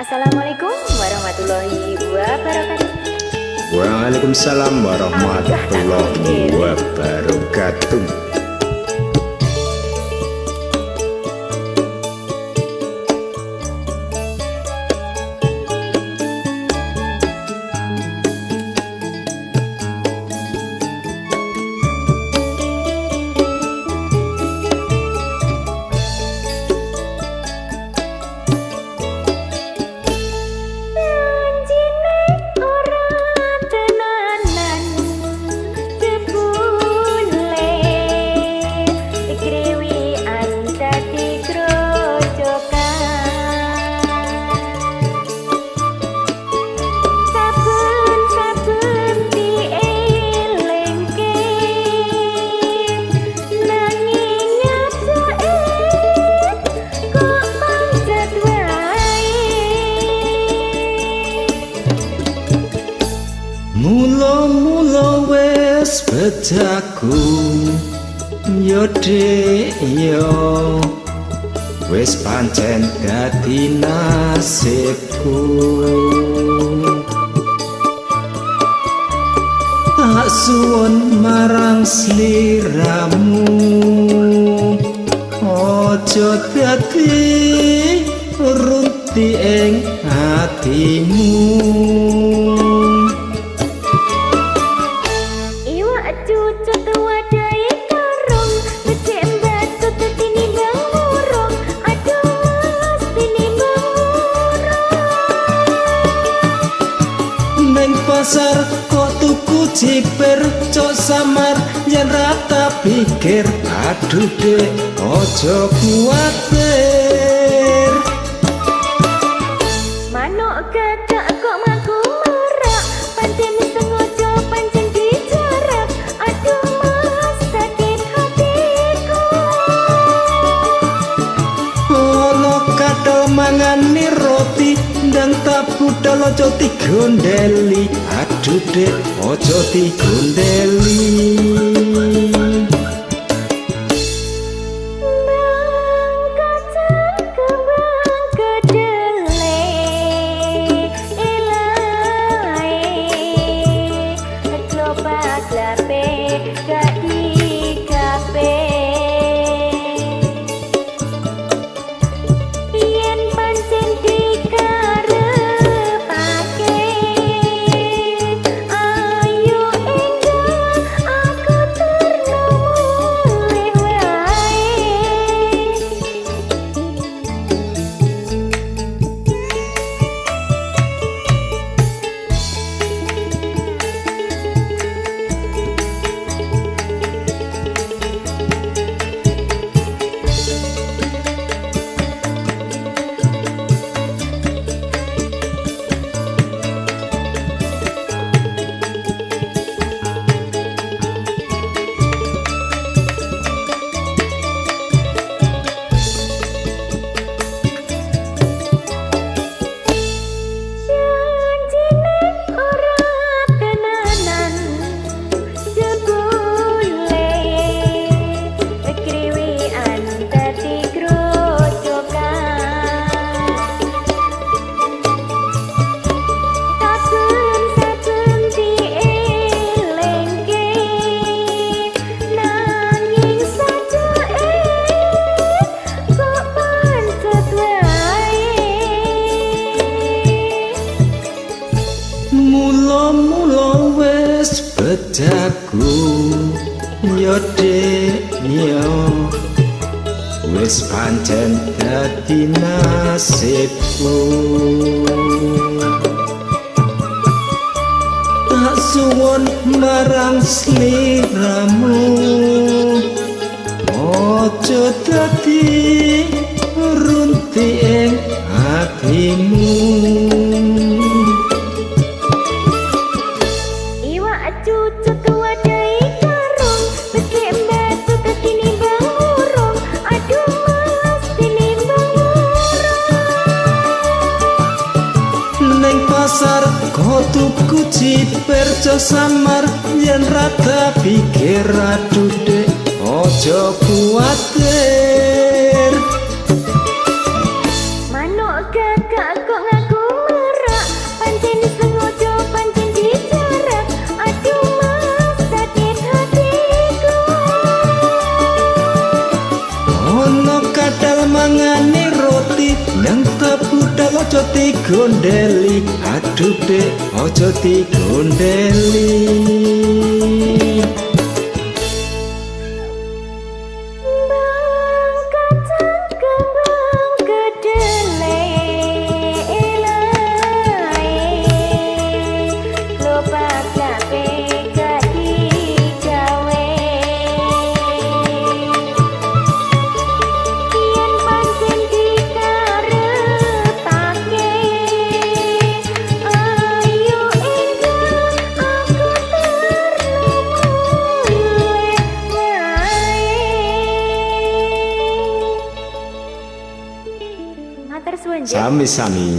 Assalamualaikum warahmatullahi wabarakatuh. Waalaikumsalam warahmatullahi wabarakatuh. Mula-mula wis bedaku yo dek yo wis pancen dadi nasibku. Tak suwun marang sliramu, ojo dadi runti ing hatimu. Pasar kok tuku ciper cok samar yen rata pikir aduh dek ojo kuwatir. Manuk kakak kok maku merak pancen sengaja pancen dijarak. Aduh mas sakit hatiku. Ono kadal mangani roti dan tak budal ojo digondeli. Aduh dek ojo digondeli. Mula-mula wis bedaku yo dek yo wis pancen dadi nasibku. Tak suwun marang sliramu, ojo dadi runti ing hatimu. Pasar kok tuku ciper cok samar yen rata pikir aduh dek ojo kuwatir. Manuk kakak kok ngaku mangani roti nang tabu dak ojo digondeli aduh dek ojo digondeli Matur suwun, Jen. sami-sami